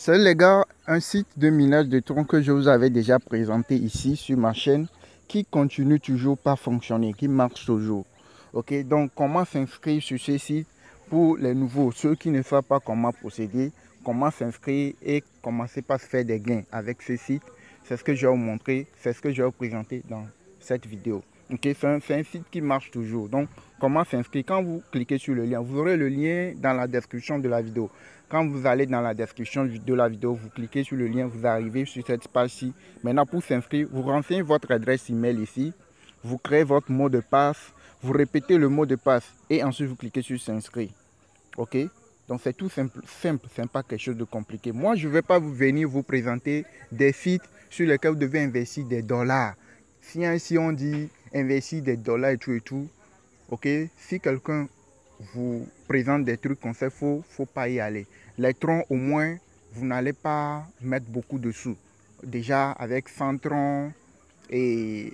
Salut les gars, un site de minage de troncs que je vous avais déjà présenté ici sur ma chaîne qui continue toujours pas fonctionner, qui marche toujours. Ok, donc comment s'inscrire sur ce site pour les nouveaux, ceux qui ne savent pas comment procéder, comment s'inscrire et commencer par se faire des gains avec ce site. C'est ce que je vais vous montrer, c'est ce que je vais vous présenter dans cette vidéo. Ok, c'est un site qui marche toujours. Donc, comment s'inscrire? Quand vous cliquez sur le lien, vous aurez le lien dans la description de la vidéo. Quand vous allez dans la description de la vidéo, vous cliquez sur le lien, vous arrivez sur cette page-ci. Maintenant, pour s'inscrire, vous renseignez votre adresse email ici. Vous créez votre mot de passe. Vous répétez le mot de passe et ensuite vous cliquez sur s'inscrire. Ok? Donc c'est tout simple, c'est pas quelque chose de compliqué. Moi, je ne vais pas venir vous présenter des sites sur lesquels vous devez investir des dollars. Si on dit investir des dollars et tout, ok? Si quelqu'un vous présente des trucs comme ça, faut pas y aller. Les troncs, au moins, vous n'allez pas mettre beaucoup de sous. Déjà, avec 100 troncs et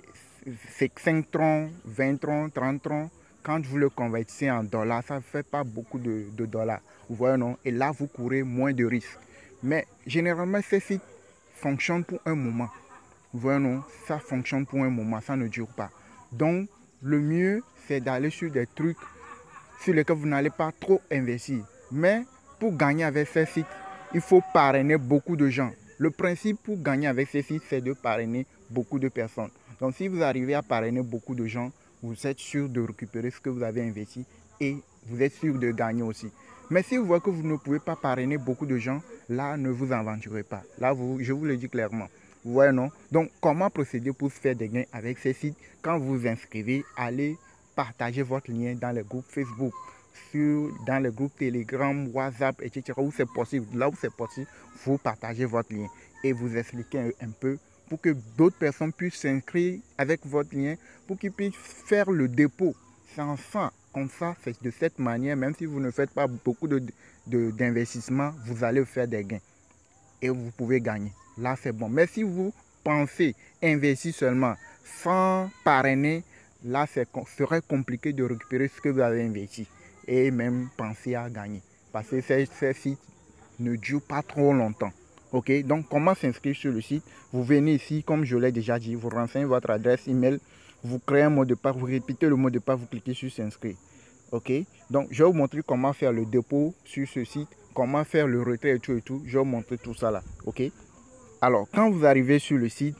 5 troncs, 20 troncs, 30 troncs, quand vous le convertissez en dollars, ça ne fait pas beaucoup de dollars. Vous voyez, non? Et là, vous courez moins de risques. Mais généralement, ces sites fonctionnent pour un moment. Vous voyez, non? Ça fonctionne pour un moment, ça ne dure pas. Donc, le mieux, c'est d'aller sur des trucs sur lesquels vous n'allez pas trop investir. Mais pour gagner avec ces sites, il faut parrainer beaucoup de gens. Le principe pour gagner avec ces sites, c'est de parrainer beaucoup de personnes. Donc si vous arrivez à parrainer beaucoup de gens, vous êtes sûr de récupérer ce que vous avez investi et vous êtes sûr de gagner aussi. Mais si vous voyez que vous ne pouvez pas parrainer beaucoup de gens, là, ne vous aventurez pas. Là, je vous le dis clairement. Vous voyez, non? Donc, comment procéder pour faire des gains avec ces sites? Quand vous vous inscrivez, allez partager votre lien dans les groupes Facebook, dans les groupes Telegram, WhatsApp, etc. Où c'est possible, là où c'est possible, vous partagez votre lien et vous expliquez un peu pour que d'autres personnes puissent s'inscrire avec votre lien, pour qu'ils puissent faire le dépôt. C'est enfin comme ça, c'est de cette manière, même si vous ne faites pas beaucoup d'investissement, vous allez faire des gains et vous pouvez gagner. Là, c'est bon. Mais si vous pensez investir seulement sans parrainer, là, serait compliqué de récupérer ce que vous avez investi et même penser à gagner. Parce que ces sites ne durent pas trop longtemps. Ok, donc comment s'inscrire sur le site? Vous venez ici, comme je l'ai déjà dit, vous renseignez votre adresse email, vous créez un mot de passe, vous répétez le mot de passe, vous cliquez sur s'inscrire. Ok, donc je vais vous montrer comment faire le dépôt sur ce site, comment faire le retrait et tout. Je vais vous montrer tout ça là. Ok, alors quand vous arrivez sur le site,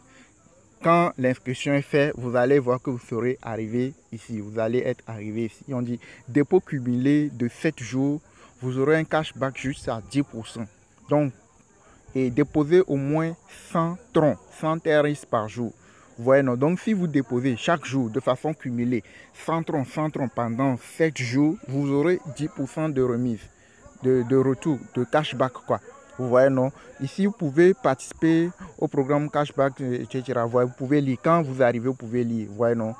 quand l'inscription est faite, vous allez voir que vous serez arrivé ici. Vous allez être arrivé ici. On dit dépôt cumulé de 7 jours. Vous aurez un cashback jusqu'à 10%. Donc, et déposez au moins 100 troncs, 100 TRX par jour. Vous voyez, non? Donc, si vous déposez chaque jour de façon cumulée 100 troncs pendant 7 jours, vous aurez 10% de remise, de retour, de cashback, quoi. Vous voyez, non? Ici, vous pouvez participer au programme cashback, etc. Vous pouvez lire. Quand vous arrivez, vous pouvez lire. Vous voyez, non?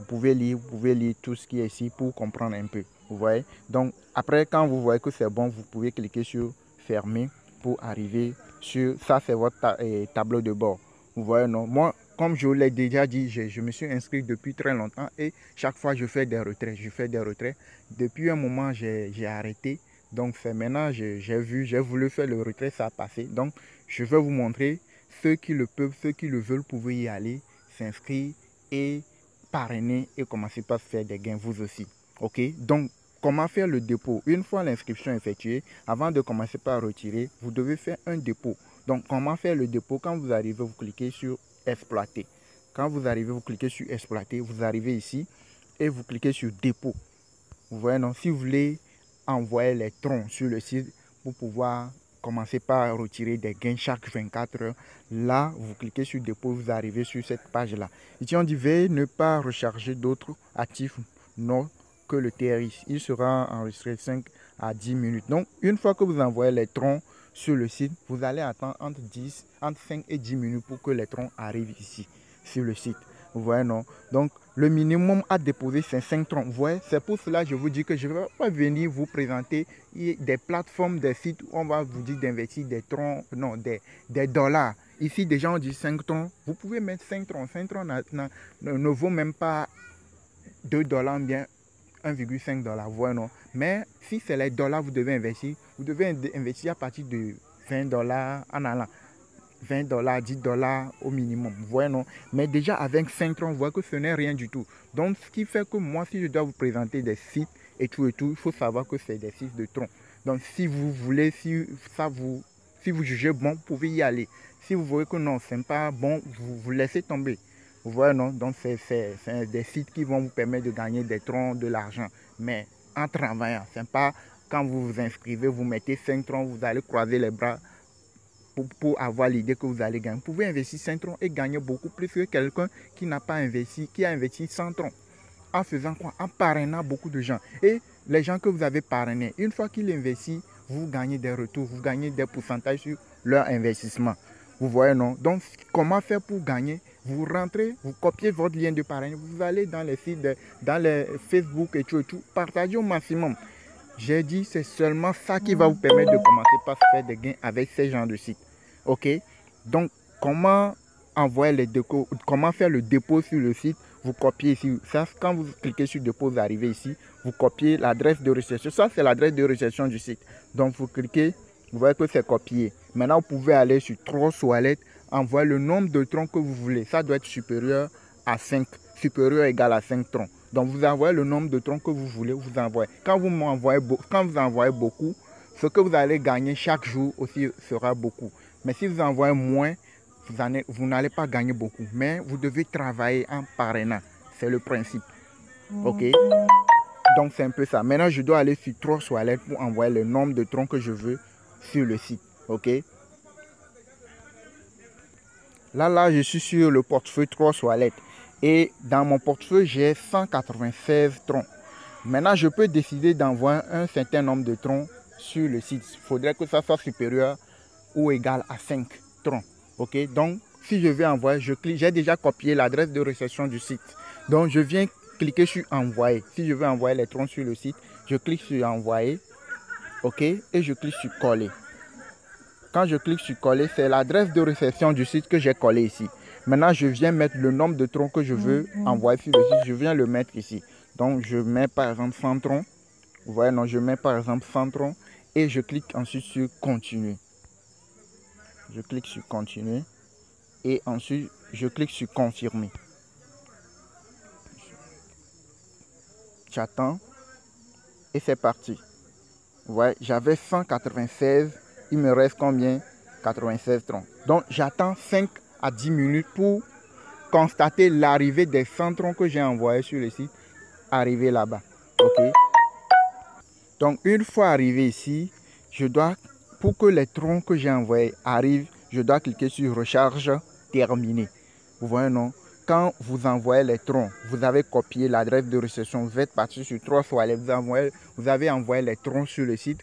Vous pouvez lire tout ce qui est ici pour comprendre un peu. Vous voyez? Donc, après, quand vous voyez que c'est bon, vous pouvez cliquer sur fermer pour arriver sur ça. C'est votre tableau de bord. Vous voyez, non? Moi, comme je vous l'ai déjà dit, je me suis inscrit depuis très longtemps et chaque fois je fais des retraits. Depuis un moment, j'ai arrêté. Donc c'est maintenant, j'ai voulu faire le retrait, ça a passé. Donc je vais vous montrer, ceux qui le peuvent, ceux qui le veulent, pouvez y aller, s'inscrire et parrainer et commencer par faire des gains vous aussi. Ok, donc comment faire le dépôt? Une fois l'inscription effectuée, avant de commencer par retirer, vous devez faire un dépôt. Donc comment faire le dépôt? Quand vous arrivez, vous cliquez sur exploiter. Quand vous arrivez, vous cliquez sur exploiter, vous arrivez ici et vous cliquez sur dépôt. Vous voyez, non? Si vous voulez envoyer les troncs sur le site pour pouvoir commencer par retirer des gains chaque 24 heures, là, vous cliquez sur dépôt, vous arrivez sur cette page-là. Ici, on dit veuillez ne pas recharger d'autres actifs non que le TRX. Il sera enregistré 5 à 10 minutes. Donc, une fois que vous envoyez les troncs sur le site, vous allez attendre entre 5 et 10 minutes pour que les troncs arrivent ici, sur le site. Vous voyez, non? Donc, le minimum à déposer, c'est 5 troncs. Vous voyez, c'est pour cela que je vous dis que je ne vais pas venir vous présenter des plateformes, des sites où on va vous dire d'investir des troncs, non, des dollars. Ici, déjà, on dit 5 troncs. Vous pouvez mettre 5 troncs. 5 troncs ne vaut même pas 2 dollars, bien 1,5 $. Vous voyez, non? Mais si c'est les dollars, vous devez investir à partir de $20 en allant. $20, $10 au minimum. Vous voyez, non? Mais déjà avec 5 troncs, vous voyez que ce n'est rien du tout. Donc, ce qui fait que moi, si je dois vous présenter des sites et tout, il faut savoir que c'est des sites de troncs. Donc, si vous voulez, si vous jugez bon, vous pouvez y aller. Si vous voyez que non, ce n'est pas bon, vous laissez tomber. Vous voyez, non? Donc, c'est des sites qui vont vous permettre de gagner des troncs, de l'argent. Mais en travaillant, ce n'est pas quand vous vous inscrivez, vous mettez 5 troncs, vous allez croiser les bras pour avoir l'idée que vous allez gagner. Vous pouvez investir 5 troncs et gagner beaucoup plus que quelqu'un qui n'a pas investi, qui a investi 100 troncs. En faisant quoi? En parrainant beaucoup de gens. Et les gens que vous avez parrainés, une fois qu'ils investissent, vous gagnez des retours, vous gagnez des pourcentages sur leur investissement. Vous voyez, non? Donc, comment faire pour gagner? Vous rentrez, vous copiez votre lien de parrainage, vous allez dans les sites, dans les Facebook et tout, partagez au maximum. J'ai dit, c'est seulement ça qui va vous permettre de commencer par faire des gains avec ces genres de sites. OK? Donc, comment faire le dépôt sur le site? Vous copiez ici. Ça, quand vous cliquez sur dépôt, vous arrivez ici. Vous copiez l'adresse de réception. Ça, c'est l'adresse de réception du site. Donc, vous cliquez. Vous voyez que c'est copié. Maintenant, vous pouvez aller sur Trust Wallet, envoyer le nombre de troncs que vous voulez. Ça doit être supérieur à 5, supérieur ou égal à 5 troncs. Donc, vous envoyez le nombre de troncs que vous voulez, vous envoyez. Quand vous envoyez beaucoup, ce que vous allez gagner chaque jour aussi sera beaucoup. Mais si vous envoyez moins, vous n'allez pas gagner beaucoup. Mais vous devez travailler en parrainant. C'est le principe. OK? Donc, c'est un peu ça. Maintenant, je dois aller sur Trust Wallet pour envoyer le nombre de troncs que je veux sur le site. OK? Là, je suis sur le portefeuille Trust Wallet. Et dans mon portefeuille, j'ai 196 troncs. Maintenant, je peux décider d'envoyer un certain nombre de troncs sur le site. Il faudrait que ça soit supérieur ou égal à 5 troncs. OK? Donc, si je vais envoyer, je clique. J'ai déjà copié l'adresse de réception du site. Donc, je viens cliquer sur envoyer. Si je veux envoyer les troncs sur le site, je clique sur envoyer. OK? Et je clique sur coller. Quand je clique sur coller, c'est l'adresse de réception du site que j'ai collé ici. Maintenant, je viens mettre le nombre de troncs que je veux envoyer sur le site. Je viens le mettre ici. Donc, je mets par exemple 100 troncs. Vous voyez, non, je mets par exemple 100 troncs. Et je clique ensuite sur continuer. Je clique sur continuer. Et ensuite, je clique sur confirmer. J'attends. Et c'est parti. Vous voyez, j'avais 196. Il me reste combien? 96 troncs. Donc, j'attends 5 à 10 minutes pour constater l'arrivée des 100 troncs que j'ai envoyés sur le site. Arriver là-bas. OK? Donc, une fois arrivé ici, pour que les troncs que j'ai envoyés arrivent, je dois cliquer sur recharge terminée. Vous voyez, non? Quand vous envoyez les troncs, vous avez copié l'adresse de réception, vous êtes parti sur Trust Wallet, vous avez envoyé les troncs sur le site.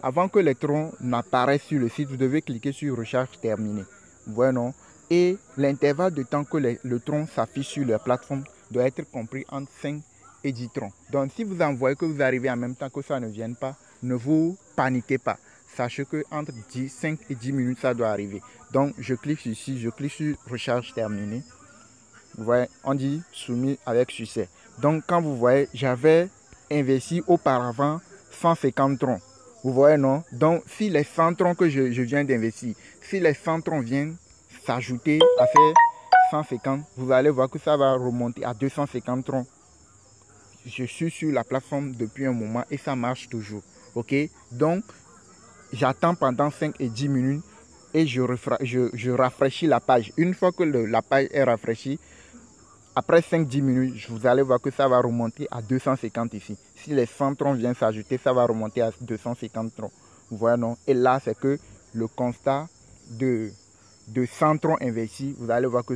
Avant que les troncs n'apparaissent sur le site, vous devez cliquer sur recharge terminée. Vous voyez, non? Et l'intervalle de temps que le tronc s'affiche sur la plateforme doit être compris entre 5 et 10 troncs. Donc, si vous envoyez que vous arrivez en même temps que ça ne vienne pas, ne vous paniquez pas. Sachez que entre 5 et 10 minutes, ça doit arriver. Donc, je clique ici, je clique sur recharge terminée. Vous voyez, on dit soumis avec succès. Donc, quand vous voyez, j'avais investi auparavant 150 troncs. Vous voyez, non? Donc, si les 100 troncs que je viens d'investir, si les 100 troncs viennent s'ajouter à ces 150, vous allez voir que ça va remonter à 250 troncs. Je suis sur la plateforme depuis un moment et ça marche toujours. OK? Donc, j'attends pendant 5 et 10 minutes et je rafraîchis la page. Une fois que la page est rafraîchie, après 5-10 minutes, vous allez voir que ça va remonter à 250 ici. Si les 100 troncs viennent s'ajouter, ça va remonter à 250 troncs. Vous voyez, non? Et là, c'est que le constat de 100 troncs investis, vous allez voir que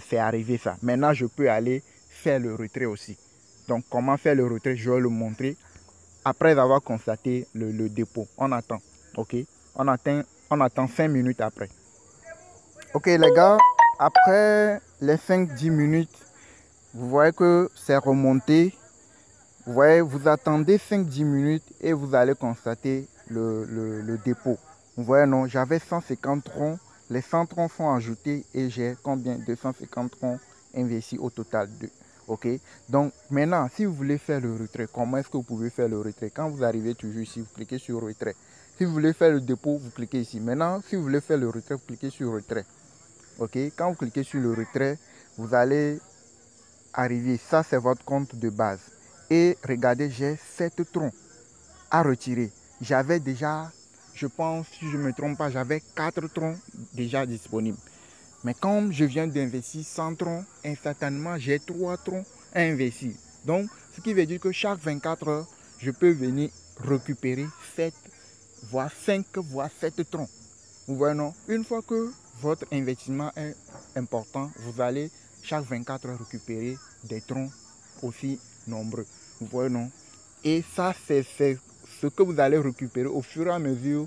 c'est arrivé ça. Maintenant, je peux aller faire le retrait aussi. Donc, comment faire le retrait? Je vais le montrer après avoir constaté le dépôt. On attend. OK? On attend 5 minutes après. OK, les gars, après les 5-10 minutes, vous voyez que c'est remonté. Vous voyez, vous attendez 5-10 minutes et vous allez constater le dépôt. Vous voyez, non, j'avais 150 troncs. Les 100 troncs sont ajoutés et j'ai combien? 250 troncs investis au total. OK? Donc, maintenant, si vous voulez faire le retrait, comment est-ce que vous pouvez faire le retrait? Quand vous arrivez toujours ici, vous cliquez sur retrait. Si vous voulez faire le dépôt, vous cliquez ici. Maintenant, si vous voulez faire le retrait, vous cliquez sur retrait. Ok, quand vous cliquez sur le retrait, vous allez arriver. Ça, c'est votre compte de base. Et regardez, j'ai 7 troncs à retirer. J'avais déjà, je pense, si je ne me trompe pas, j'avais 4 troncs déjà disponibles. Mais comme je viens d'investir 100 troncs, instantanément, j'ai 3 troncs à investir. Donc, ce qui veut dire que chaque 24 heures, je peux venir récupérer 7, voire 5, voire 7 troncs. Vous voyez, non? Une fois que votre investissement est important, vous allez chaque 24 heures récupérer des troncs aussi nombreux. Vous voyez, non? Et ça, c'est ce que vous allez récupérer au fur et à mesure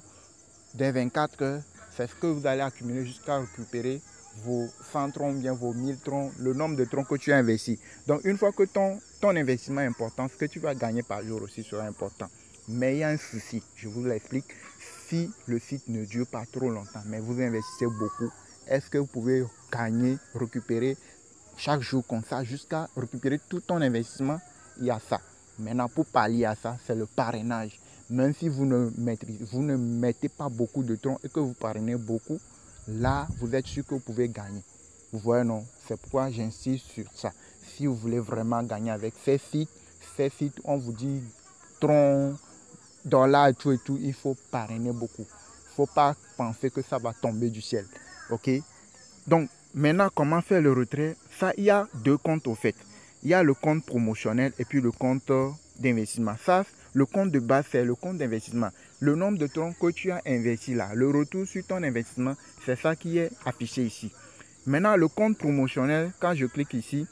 des 24 heures. C'est ce que vous allez accumuler jusqu'à récupérer vos 100 troncs, bien vos 1000 troncs, le nombre de troncs que tu as investi. Donc, une fois que ton investissement est important, ce que tu vas gagner par jour aussi sera important. Mais il y a un souci, je vous l'explique. Si le site ne dure pas trop longtemps, mais vous investissez beaucoup, est-ce que vous pouvez gagner, récupérer chaque jour comme ça, jusqu'à récupérer tout ton investissement? Il y a ça. Maintenant, pour pallier à ça, c'est le parrainage. Même si vous ne mettez pas beaucoup de troncs et que vous parrainez beaucoup, là, vous êtes sûr que vous pouvez gagner. Vous voyez, non? C'est pourquoi j'insiste sur ça. Si vous voulez vraiment gagner avec ces sites, on vous dit troncs, dollars et tout, il faut parrainer beaucoup. Il ne faut pas penser que ça va tomber du ciel. Ok? Donc, maintenant, comment faire le retrait? Ça, il y a 2 comptes au fait. Il y a le compte promotionnel et puis le compte d'investissement. Ça, le compte de base, c'est le compte d'investissement. Le nombre de troncs que tu as investi là, le retour sur ton investissement, c'est ça qui est affiché ici. Maintenant, le compte promotionnel, quand je clique ici,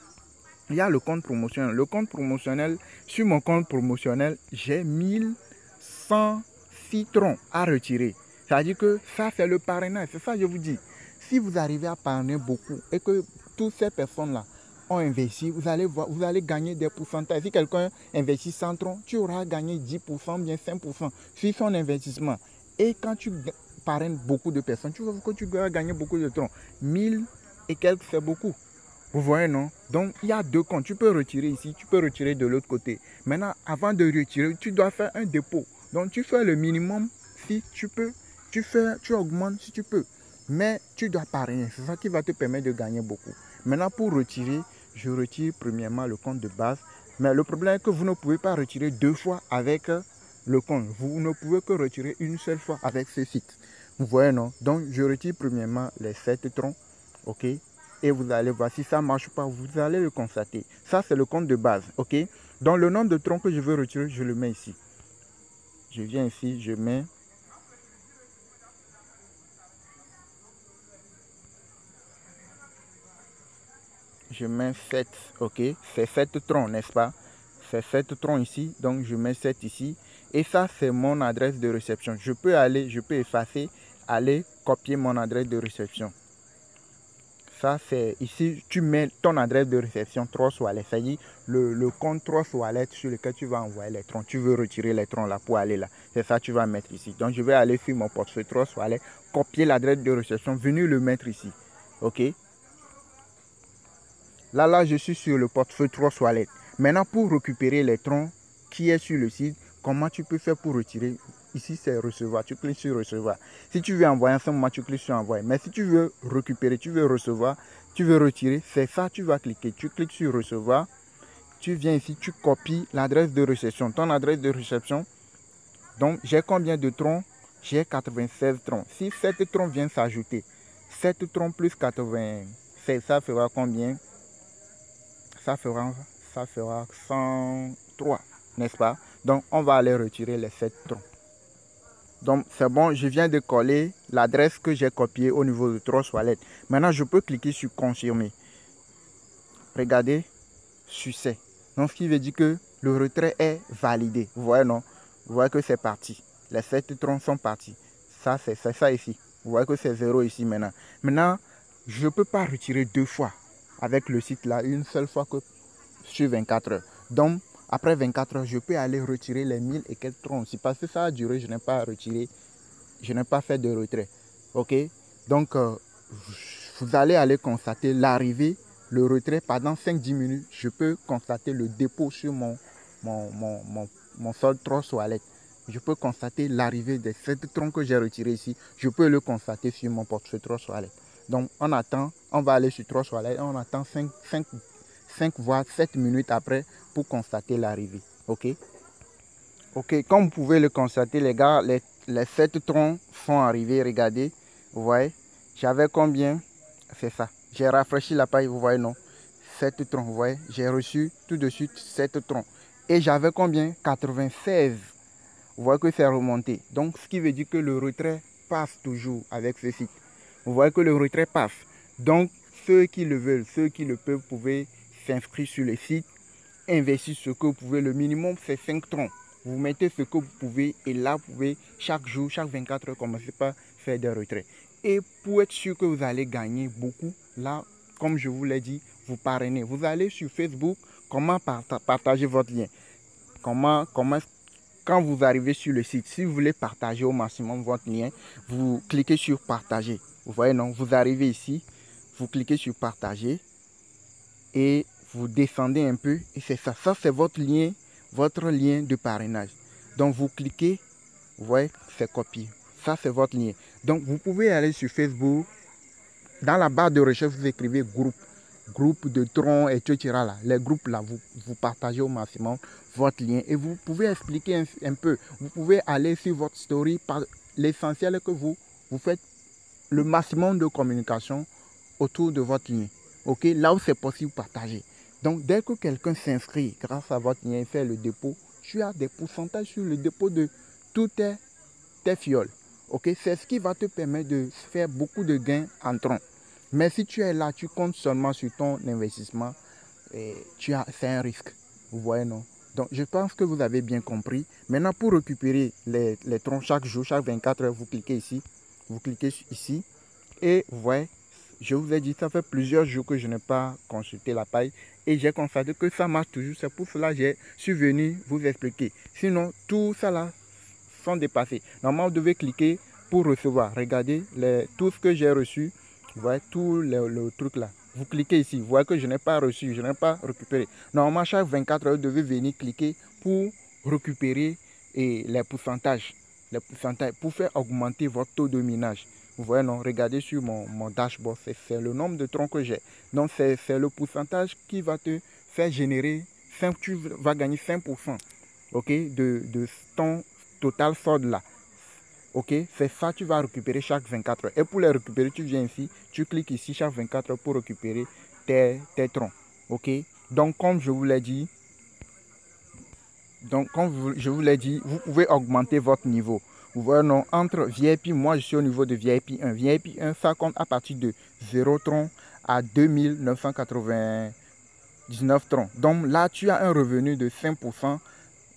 il y a le compte promotionnel. Le compte promotionnel, sur mon compte promotionnel, j'ai 1106 troncs à retirer. C'est-à-dire que ça, c'est le parrainage. C'est ça que je vous dis. Si vous arrivez à parrainer beaucoup et que toutes ces personnes-là ont investi, vous allez voir, vous allez gagner des pourcentages. Si quelqu'un investit 100 troncs, tu auras gagné 10%, bien 5% sur son investissement. Et quand tu parraines beaucoup de personnes, tu vois que tu vas gagner beaucoup de troncs. 1000 et quelques, c'est beaucoup. Vous voyez, non? Donc, il y a 2 comptes. Tu peux retirer ici, tu peux retirer de l'autre côté. Maintenant, avant de retirer, tu dois faire un dépôt. Donc, tu fais le minimum si tu peux. Tu augmentes si tu peux. Mais tu dois parrainer. C'est ça qui va te permettre de gagner beaucoup. Maintenant, pour retirer, je retire premièrement le compte de base. Mais le problème est que vous ne pouvez pas retirer 2 fois avec le compte. Vous ne pouvez que retirer une seule fois avec ce site. Vous voyez, non? Donc, je retire premièrement les 7 troncs. OK? Et vous allez voir si ça ne marche pas, vous allez le constater. Ça, c'est le compte de base. OK? Donc, le nombre de troncs que je veux retirer, je le mets ici. Je viens ici, je mets. Je mets 7. OK? C'est 7 troncs, n'est-ce pas? C'est 7 troncs ici. Donc, je mets 7 ici. Et ça, c'est mon adresse de réception. Je peux effacer, aller copier mon adresse de réception. Ça, c'est ici, tu mets ton adresse de réception 3 Wallet. C'est-à-dire le compte 3 Wallet sur lequel tu vas envoyer les troncs. Tu veux retirer les troncs là pour aller là. C'est ça que tu vas mettre ici. Donc, je vais aller sur mon portefeuille 3 Wallet, copier l'adresse de réception, venir le mettre ici. OK? Là, je suis sur le portefeuille 3 Wallet. Maintenant, pour récupérer les troncs qui est sur le site, comment tu peux faire pour retirer? Ici, c'est recevoir. Tu cliques sur recevoir. Si tu veux envoyer en ce moment, tu cliques sur envoyer. Mais si tu veux récupérer, tu veux recevoir, tu veux retirer, c'est ça, tu vas cliquer. Tu cliques sur recevoir. Tu viens ici, tu copies l'adresse de réception. Ton adresse de réception. Donc, j'ai combien de troncs? J'ai 96 troncs. Si 7 troncs viennent s'ajouter, 7 troncs plus 96, ça fera combien? Ça fera 103, n'est-ce pas? Donc, on va aller retirer les 7 troncs. Donc, c'est bon, je viens de coller l'adresse que j'ai copiée au niveau de 3 Wallet. Maintenant, je peux cliquer sur confirmer. Regardez, succès. Donc, ce qui veut dire que le retrait est validé. Vous voyez, non? Vous voyez que c'est parti. Les 7 troncs sont partis. Ça, c'est ça ici. Vous voyez que c'est 0 ici maintenant. Maintenant, je ne peux pas retirer 2 fois avec le site là, une seule fois que sur 24 heures. Donc, après 24 heures, je peux aller retirer les 1000 et quelques troncs aussi. Parce que ça a duré, je n'ai pas retiré, je n'ai pas fait de retrait. OK? Donc, vous allez aller constater l'arrivée, le retrait. Pendant 5-10 minutes, je peux constater le dépôt sur mon solde 3 Wallet. je peux constater l'arrivée des 7 troncs que j'ai retirés ici. Je peux le constater sur mon portefeuille 3 Wallet. Donc, on attend, on va aller sur 3 Wallet, on attend 5 voire 7 minutes après pour constater l'arrivée. OK? Ok, comme vous pouvez le constater, les gars, les 7 troncs sont arrivés. Regardez, vous voyez, j'avais combien? C'est ça. J'ai rafraîchi la page, vous voyez, non? 7 troncs, vous voyez, j'ai reçu tout de suite 7 troncs. Et j'avais combien? 96. Vous voyez que c'est remonté. Donc, ce qui veut dire que le retrait passe toujours avec ce site. Vous voyez que le retrait passe. Donc, ceux qui le veulent, ceux qui le peuvent, vous pouvez s'inscrire sur le site, investir ce que vous pouvez. Le minimum, c'est 5 troncs. Vous mettez ce que vous pouvez et là, vous pouvez chaque jour, chaque 24 heures, commencer par faire des retraits. Et pour être sûr que vous allez gagner beaucoup, là, comme je vous l'ai dit, vous parrainez. Vous allez sur Facebook, comment partager votre lien. Quand vous arrivez sur le site, si vous voulez partager au maximum votre lien, vous cliquez sur partager. Vous voyez, non? Vous arrivez ici, vous cliquez sur partager et vous descendez un peu et c'est ça. Ça, c'est votre lien de parrainage. Donc, vous cliquez, vous voyez, c'est copié. Ça, c'est votre lien. Donc, vous pouvez aller sur Facebook. Dans la barre de recherche, vous écrivez groupe de troncs, etc. Là. Les groupes, là, vous partagez au maximum votre lien et vous pouvez expliquer un peu. Vous pouvez aller sur votre story. L'essentiel est que vous faites le maximum de communication autour de votre lien. Ok, là où c'est possible, partagez. Donc, dès que quelqu'un s'inscrit grâce à votre lien et fait le dépôt, tu as des pourcentages sur le dépôt de toutes tes fioles. Ok, c'est ce qui va te permettre de faire beaucoup de gains en tronc. Mais si tu es là, tu comptes seulement sur ton investissement, c'est un risque. Vous voyez, non? Donc, je pense que vous avez bien compris. Maintenant, pour récupérer les troncs chaque jour, chaque 24 heures, vous cliquez ici. Vous cliquez ici. Et vous voyez, je vous ai dit, ça fait plusieurs jours que je n'ai pas consulté la page. Et j'ai constaté que ça marche toujours. C'est pour cela que je suis venu vous expliquer. Sinon, tout ça là sont dépassés. Normalement, vous devez cliquer pour recevoir. Regardez tout ce que j'ai reçu. Vous voyez, tout le truc là. Vous cliquez ici. Vous voyez que je n'ai pas reçu, je n'ai pas récupéré. Normalement, chaque 24 heures, vous devez venir cliquer pour récupérer les pourcentages. Les pourcentages pour faire augmenter votre taux de minage. Vous voyez, non, regardez sur mon dashboard, c'est le nombre de troncs que j'ai. Donc, c'est le pourcentage qui va te faire générer 5, tu vas gagner 5%, ok, de ton total solde là. Ok, c'est ça tu vas récupérer chaque 24 heures. Et pour les récupérer, tu viens ici, tu cliques ici chaque 24 heures pour récupérer tes troncs. Ok, donc comme je vous l'ai dit, vous pouvez augmenter votre niveau. Vous voyez, non, entre VIP, moi je suis au niveau de VIP 1. VIP 1, ça compte à partir de 0 troncs à 2999 troncs. Donc là, tu as un revenu de 5%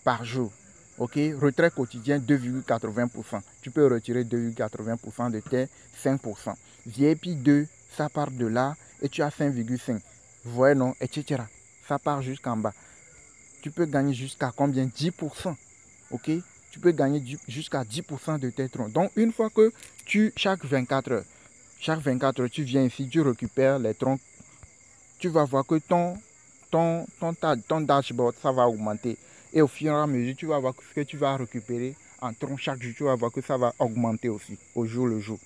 par jour. Ok, retrait quotidien 2,80%. Tu peux retirer 2,80% de tes 5%. VIP 2, ça part de là et tu as 5,5. Vous voyez, non, etc. Ça part jusqu'en bas. Tu peux gagner jusqu'à combien? 10%. Ok, tu peux gagner jusqu'à 10% de tes troncs. Donc, une fois que chaque 24 heures, tu viens ici, tu récupères les troncs, tu vas voir que ton dashboard, ça va augmenter. Et au fur et à mesure, tu vas voir que ce que tu vas récupérer en tronc chaque jour, tu vas voir que ça va augmenter aussi, au jour le jour.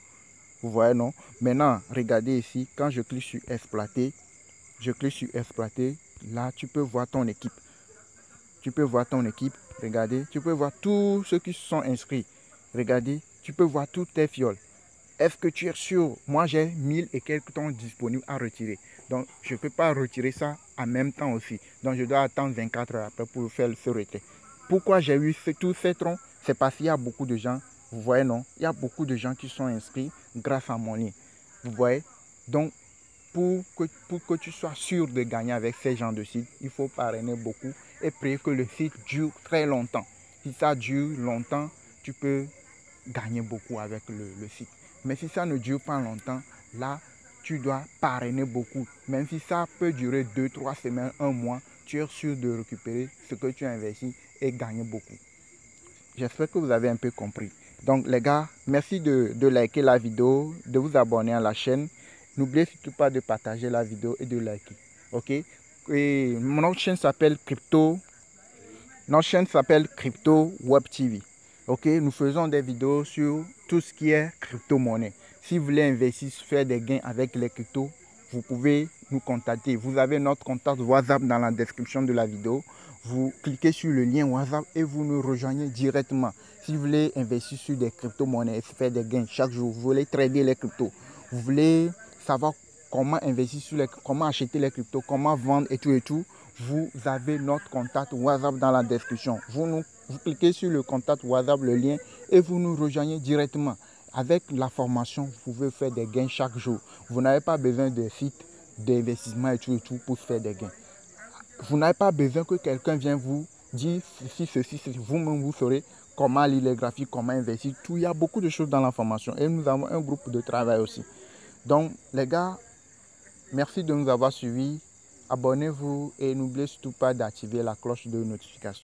Vous voyez, non? Maintenant, regardez ici, quand je clique sur exploiter, là, tu peux voir ton équipe. Regardez, tu peux voir tous ceux qui se sont inscrits. Regardez, tu peux voir toutes tes fioles. Est-ce que tu es sûr? Moi, j'ai 1000 et quelques tons disponibles à retirer. Donc, je ne peux pas retirer ça en même temps aussi. Donc, je dois attendre 24 heures après pour faire ce retrait. Pourquoi j'ai eu tous ces troncs? C'est parce qu'il y a beaucoup de gens, vous voyez, non? Il y a beaucoup de gens qui sont inscrits grâce à mon lien. Vous voyez? Donc, pour que tu sois sûr de gagner avec ces genres de sites, il faut parrainer beaucoup et prier que le site dure très longtemps. Si ça dure longtemps, tu peux gagner beaucoup avec le site. Mais si ça ne dure pas longtemps, là, tu dois parrainer beaucoup. Même si ça peut durer 2-3 semaines, un mois, tu es sûr de récupérer ce que tu as investi et gagner beaucoup. J'espère que vous avez un peu compris. Donc les gars, merci de liker la vidéo, de vous abonner à la chaîne. N'oubliez surtout pas de partager la vidéo et de liker. Ok? Et notre chaîne s'appelle Crypto Web TV. Ok, nous faisons des vidéos sur tout ce qui est crypto-monnaie. Si vous voulez investir, faire des gains avec les cryptos, vous pouvez nous contacter. Vous avez notre contact WhatsApp dans la description de la vidéo. Vous cliquez sur le lien WhatsApp et vous nous rejoignez directement. Si vous voulez investir sur des crypto-monnaies et faire des gains chaque jour, vous voulez trader les cryptos, vous voulez savoir comment investir sur comment acheter les cryptos, comment vendre et tout, vous avez notre contact WhatsApp dans la description. Vous cliquez sur le contact WhatsApp, le lien, et vous nous rejoignez directement. Avec la formation, vous pouvez faire des gains chaque jour. Vous n'avez pas besoin de sites d'investissement et tout pour faire des gains. Vous n'avez pas besoin que quelqu'un vienne vous dire ceci. Vous-même, vous saurez comment lire les graphiques, comment investir. Tout. Il y a beaucoup de choses dans la formation. Et nous avons un groupe de travail aussi. Donc, les gars, merci de nous avoir suivis. Abonnez-vous et n'oubliez surtout pas d'activer la cloche de notification.